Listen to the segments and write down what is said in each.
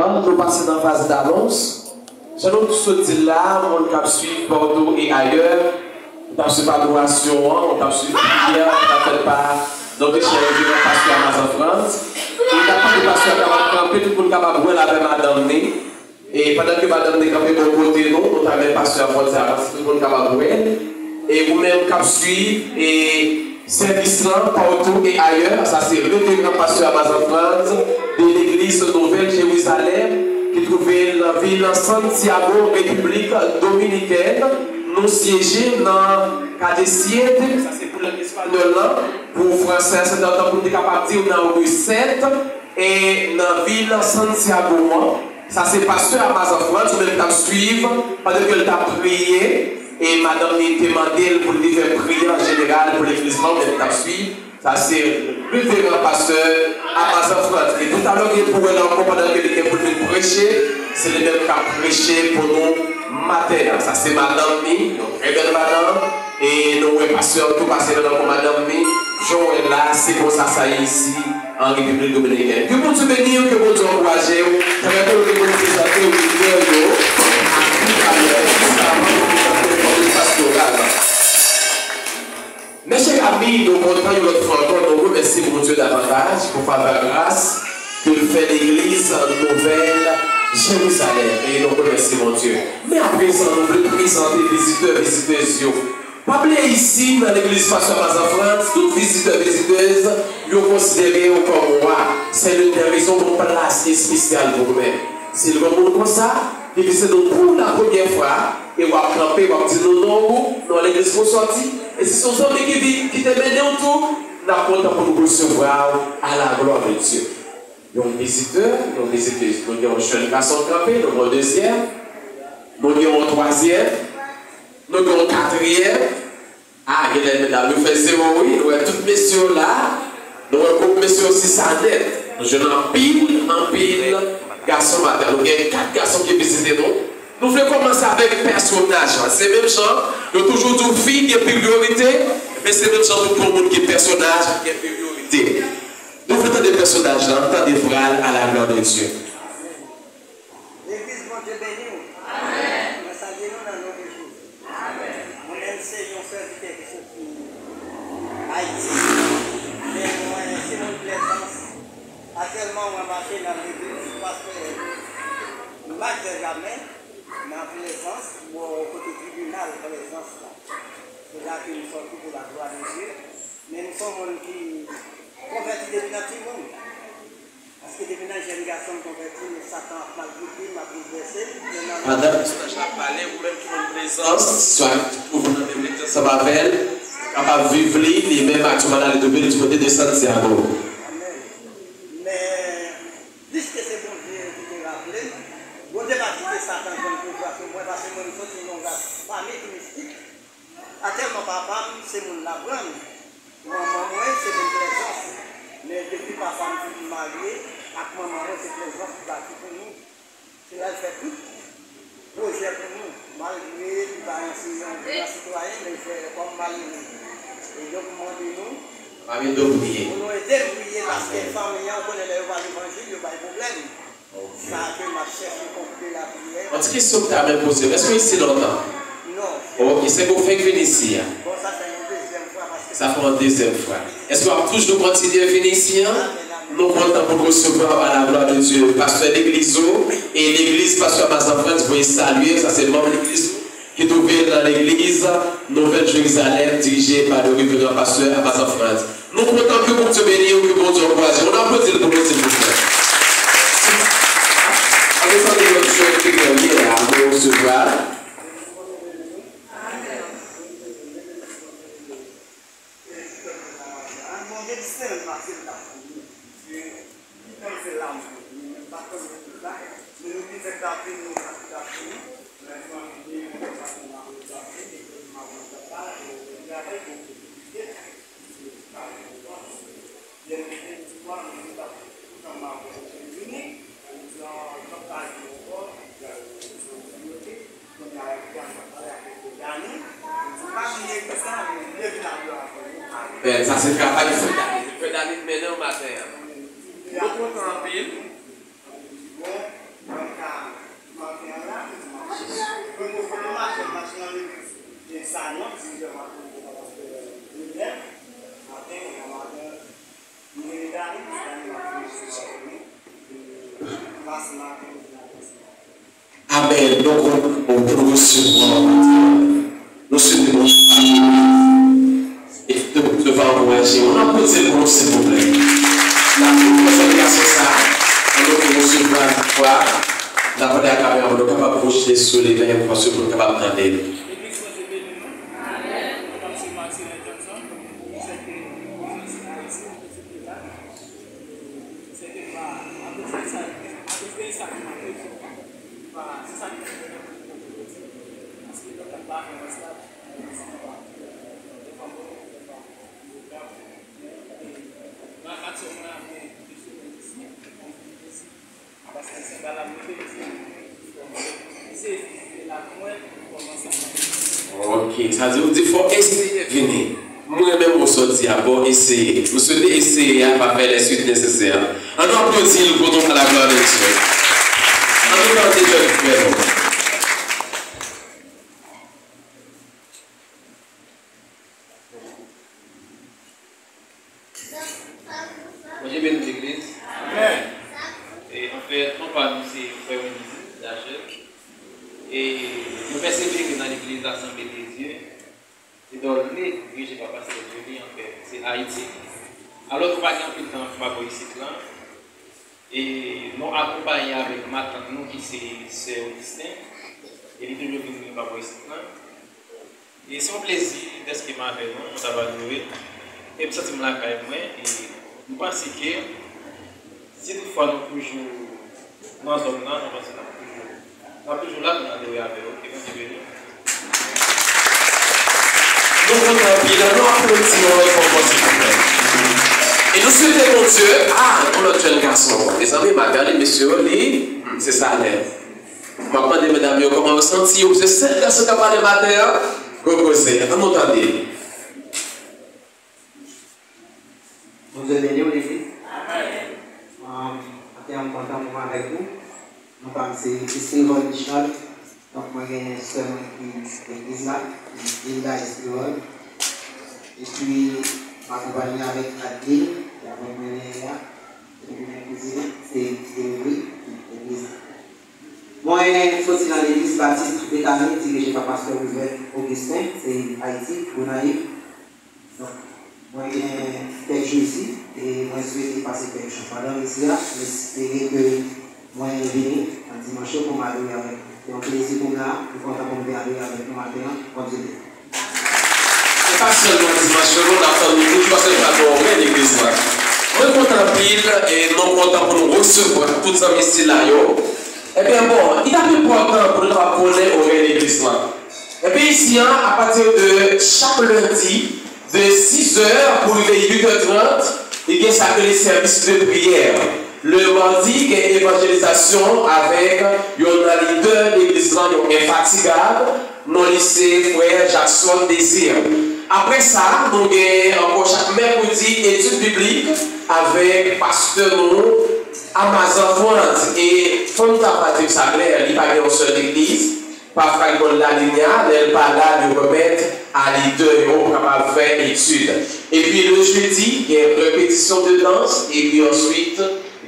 avant de passer dans la phase d'annonce, je nous tous dit là, on cap suivre Bordeaux et ailleurs, on a suivi l'adoration, on a suivi prière, on a fait pas notre cher révérend pasteur Amazon France. Et il n'y a pas de pasteur qui va camper, tout le monde capable de voir la madame Né. Et pendant que madame Né campé de côté, nous avons même pasteur France, tout le monde capable de voir. Et vous-même cap suivre et service là partout et ailleurs, ça c'est le révérend pasteur Amazon France de l'église Nouvelle Jérusalem qui trouvait dans la ville Santiago, République Dominicaine. Nous siégeons dans Cadé 7, ça c'est pour l'espagnol là, pour français, c'est dans le temps pour être capable de dire dans rue 7 et dans la ville Santiago. Ça c'est pasteur Amazon France, vous devez suivre pendant que tu as prié. Et madame m'a demandé pour lui faire prier en général pour l'église, vous devez suivre. Ça c'est le révérend pasteur Amazon France. Et tout à l'heure, il pourrait encore pendant que il est pour nous prêcher, c'est le même qui a prêché pour nous matin. Ça c'est madame Mi, donc très belle madame. Et nous, pasteur, tout passé dans madame Mi. Jean est là, c'est pour ça, ça y est ici, en République Dominicaine. Que bon Dieu bénisse, que bon Dieu encourage. Je vais vous présenter au vidéo. Mes chers amis, nous comptons notre fois encore, nous remercions mon Dieu davantage pour faire grâce que fait l'Église Nouvelle Jérusalem. Et nous remercions mon Dieu. Mais à présent, nous voulons présenter visiteurs, visiteuses. Pas oublier ici, dans l'Église Pasteur Amazon France, toutes visiteurs, visiteuses, nous considérons comme moi. C'est l'une des raisons pour placer spéciale pour vous-même. C'est le monde comme ça, qui vient pour la première fois, et on va camper, on va dire non, dans l'église pour sortir. Et si ce sont hommes qui te mènent autour, nous avons content pour nous recevoir à la gloire de Dieu. Nous avons des visiteurs, nous avons des visiteuses. Nous avons un jeune garçon campé, nous avons un deuxième, nous avons un troisième, nous avons un quatrième. Ah, il y a des mesdames, nous faisons oui, nous avons tous les messieurs là, nous avons un messieurs aussi sans tête. Nous avons un pile, garçons matin. Nous avons 4 garçons qui visitent nous. Nous voulons commencer avec un personnage. C'est le même genre. Nous avons toujours une fille qui est priorité, mais c'est le même genre pour le monde qui est personnage qui est priorité. Nous voulons des personnages là, en temps des frères à la gloire de Dieu. L'église mon Dieu béni. Amen. Nous saluons dans notre jour. Amen. Mon enseignant serviteur qui se trouve Haïti. Mais moi, c'est mon plaisance. Actuellement, on va marcher dans l'église parce que nous marchons jamais dans plaisance ou au côté tribunal plaisance là. C'est là que nous sommes pour la gloire de Dieu. Mais nous sommes qui convertis depuis notre monde. Parce que depuis notre jeune garçon converti, Satan a mal goûté, m'a bouleversé. Madame, je vais parler, vous-même qui ont une présence, soit vous dans des lecteurs, ça va faire, capable de vivre les mêmes actuellement dans les deux pays du côté de Santiago. Amen. Mais, puisque c'est bon Dieu qui te rappelé, bon Dieu m'a quitté Satan comme pouvoir, parce que moi, nous sommes une famille mystique. À tel mon papa, c'est mon labran. Maman, c'est mon présence. Mais depuis papa, je suis marié, avec maman, c'est présence qui bâtit pour nous. C'est là qu'il fait tout. Projet pour nous. Malgré, il va enseigner un citoyen, mais il fait comme malgré. Et donc, demandez-nous. Amen, de prier. Nous avons été priés parce que les femmes, on connaît l'évangile, il n'y a pas de problème. Ça a fait ma chef pour compléter la prière. Une question que tu as même posée, est-ce que ici longtemps? Non. Ok, c'est pour faire venir ici. Bon, ça fait une deuxième fois. Ça fait une deuxième fois. Est-ce qu'on va toujours continuer à venir ici? Nous comptons pour recevoir à la gloire de Dieu. Pasteur d'église et l'église, pasteur Amazon France, vous pouvez saluer, ça c'est le membre de l'église qui est trouvé dans l'église Nouvelle Jérusalem, dirigée par le révérend pasteur Amazon France. Nous comptons que pour Dieu bénir, que pour Dieu encourage. On applaudit le premier s'il vous plaît. En descendant notre jeune qui est là, nous recevoir. Ça c'est le travail de Fred David maintenant au matin. Nous comptons en pile. Amen. Donc, on peut recevoir. Nous sommes et devant moi, on a posé pour s'il vous plaît. La première c'est ça. On peut recevoir la foi. La première caméra, on est capable de projeter sur les mains parce qu'on est capable d'entendre. Ok, ça veut dire qu'il faut essayer de venir. Moi-même, je sorti à bon essayer. Je souhaite essayer à faire les suites nécessaires. On applaudit pour nous à la gloire de Dieu. On nous applaudit Dieu. Moi, j'ai bien l'église. Et en fait, on parle de ces frères d'Achète. Et nous persévérer dans l'église d'Assemblée des Dieux. Et dans l'église, je ne vais pas passer de vie, en fait, c'est Haïti. Alors, nous avons pris le temps pour ici. Et nous accompagnons avec ma tante, nous qui c'est Augustin. Et il est toujours venu pour ici. Et c'est un plaisir d'être avec nous, on va jouer. Et puis ça, c'est la caille moi. Et nous pensons que si toutefois nous toujours dans la zone, nous pensons que nous toujours là, nous allons avec eux. Et merci bien. Nous applaudissons et nous souhaitons mon Dieu, pour notre jeune garçon. Les amis, regardez, messieurs, c'est ça l'air. Je vais demander, mesdames, comment vous sentez. C'est ce garçon qui a parlé matin. Comment vous entendez? Vous êtes bénis, l'église. Je suis content de avec vous. C'est Christine Michel. Donc, moi, j'ai une sœur qui est l'église là, Linda Escrivol. Et puis, je m'accompagne avec Adil, avec Ménéa, et puis ma cousine, c'est l'église. Moi, je suis dans l'église baptiste de Camille, dirigée par pasteur Augustin, c'est Haïti, Gonaïve. Donc, moi, j'ai quelques jours ici, et moi, je souhaite passer quelques jours pendant ici là, j'espère que moi, je vais venir un dimanche pour m'adorer avec vous. C'est un plaisir pour nous, nous content pour nous adorer avec nous matin, comme je dis. C'est pas seulement dimanche, on a fait nous passer par nous l'église là. Moi, je suis content pile et non content pour nous recevoir tous ces amis là. Eh bien bon, il est important pour nous rappeler au l'église là. Et puis ici, à partir de chaque lundi, de 6h pour les 8h30, il y a ça que les services de prière. Le mardi, il y a évangélisation avec un leader de l'église infatigable, non lycée frère Jackson Désir. Après ça, nous avons chaque mercredi études bibliques avec pasteur Amazon France et Fonta Patrick Sagler, il n'y a pas une seule église. Pas frère la ligne, elle pas là de remettre à leader pour capable faire études. Et puis le jeudi, il y a une répétition de danse et puis ensuite,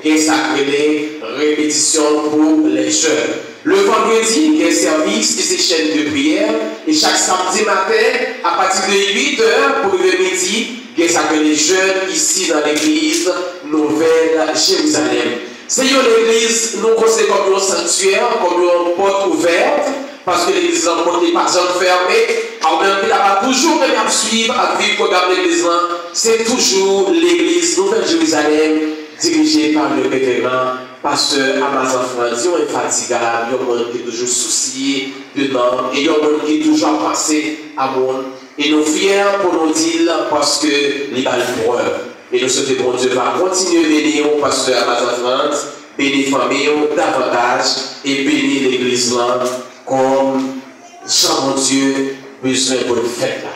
il y a sacré répétition pour les jeunes. Le vendredi, il y a un service et ses chaînes de prière. Et chaque samedi matin, à partir de 8h pour le midi, il y a sacré les jeunes ici dans l'église Nouvelle Jérusalem. C'est l'église, nous considérons comme un sanctuaire, comme une porte ouverte, parce que l'église n'est pas fermée. En même temps, il n'y a pas toujours même à suivre, à vivre le programme de l'église. C'est toujours l'église Nouvelle Jérusalem, dirigée par le révérend pasteur Amazon France. Il est fatigable, il y a un monde qui est toujours soucié dedans, et il y a un monde qui est toujours passé à monde. Et nous sommes fiers pour nous dire parce que les balles preuve. Et nous souhaitons que bon Dieu va continuer à bénir au pasteur Amazon France, bénir la famille davantage et bénir l'église là comme Jean mon Dieu besoin pour le faire là.